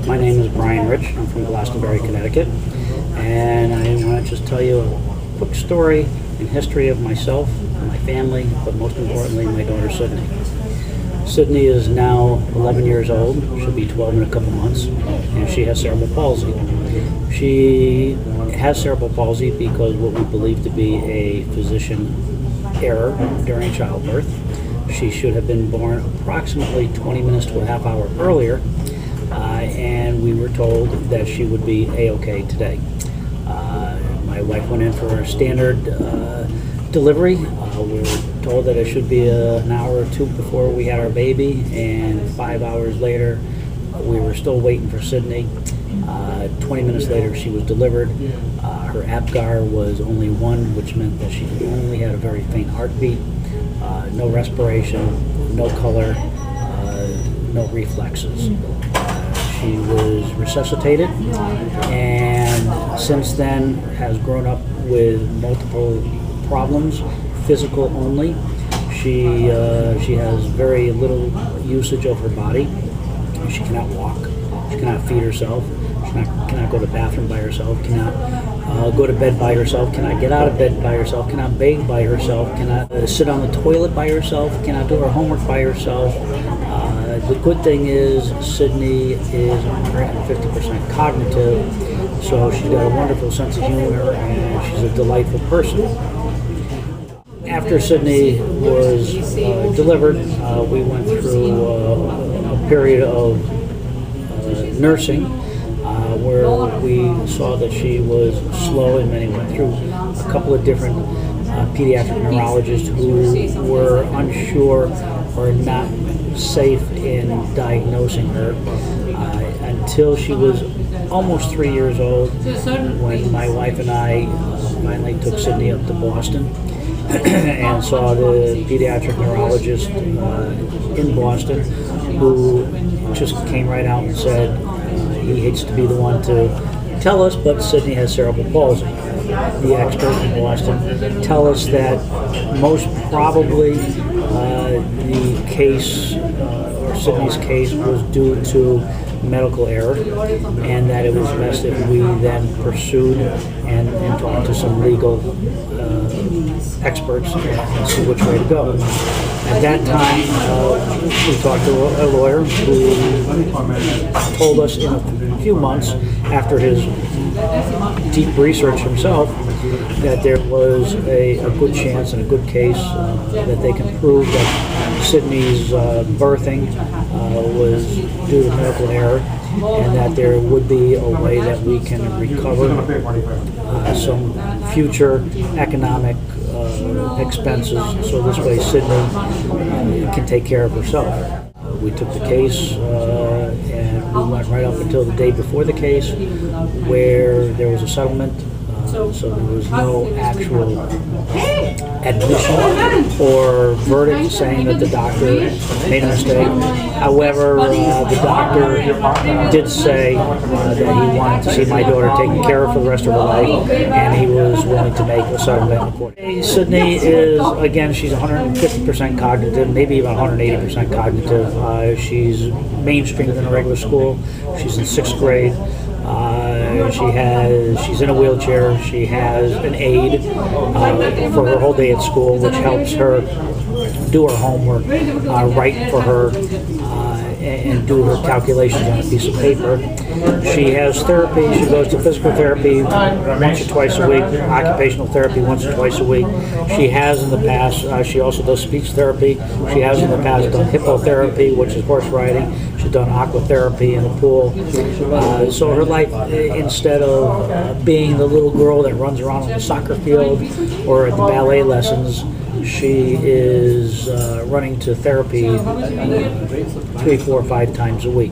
My name is Brian Rich. I'm from Glastonbury, Connecticut, and I want to just tell you a quick story and history of myself and my family, but most importantly, my daughter Sydney. Sydney is now 11 years old. She'll be 12 in a couple months, and she has cerebral palsy. She has cerebral palsy because what we believe to be a physician error during childbirth. She should have been born approximately 20 minutes to a half hour earlier, and we were told that she would be A-OK today. My wife went in for a standard delivery. We were told that it should be an hour or two before we had our baby, and 5 hours later we were still waiting for Sydney. 20 minutes later she was delivered. Her APGAR was only 1, which meant that she only had a very faint heartbeat, no respiration, no color, no reflexes. She was resuscitated, and since then has grown up with multiple problems, physical only. She has very little usage of her body. She cannot walk. She cannot feed herself. She cannot go to the bathroom by herself. Cannot go to bed by herself. Cannot get out of bed by herself. Cannot bathe by herself. Cannot sit on the toilet by herself. Cannot do her homework by herself. The good thing is Sydney is 150% cognitive, so she's got a wonderful sense of humor and she's a delightful person. After Sydney was delivered, we went through a period of nursing where we saw that she was slow in many. Went through a couple of different pediatric neurologists who were unsure or not safe in diagnosing her until she was almost 3 years old, when my wife and I finally took Sydney up to Boston and saw the pediatric neurologist in Boston, who just came right out and said he hates to be the one to tell us, but Sydney has cerebral palsy. The expert in Boston tell us that most probably the case, or Sydney's case, was due to medical error, and that it was best if we then pursued and talked to some legal experts and see which way to go. At that time, we talked to a lawyer who told us in a few months, after his deep research himself, that there was a good chance and a good case that they can prove that Sydney's birthing was due to medical error, and that there would be a way that we can recover some future economic expenses, so this way Sydney can take care of herself. We took the case and we went right up until the day before the case, where there was a settlement. So there was no actual admission or verdict saying that the doctor made a mistake. However, the doctor did say that he wanted to see my daughter taken care of for the rest of her life, and he was willing to make a settlement. Sydney is, again, she's 150% cognitive, maybe even 180% cognitive. She's mainstreamed in a regular school. She's in 6th grade. She's in a wheelchair. She has an aide for her whole day at school, which helps her do her homework, write for her, and do her calculations on a piece of paper. She has therapy. She goes to physical therapy once or twice a week, occupational therapy once or twice a week. She has in the past, she also does speech therapy. She has in the past done hippotherapy, which is horse riding. She's done aquatherapy in the pool. So her life, instead of being the little girl that runs around on the soccer field or at the ballet lessons, she is running to therapy 3, 4, 5 times a week.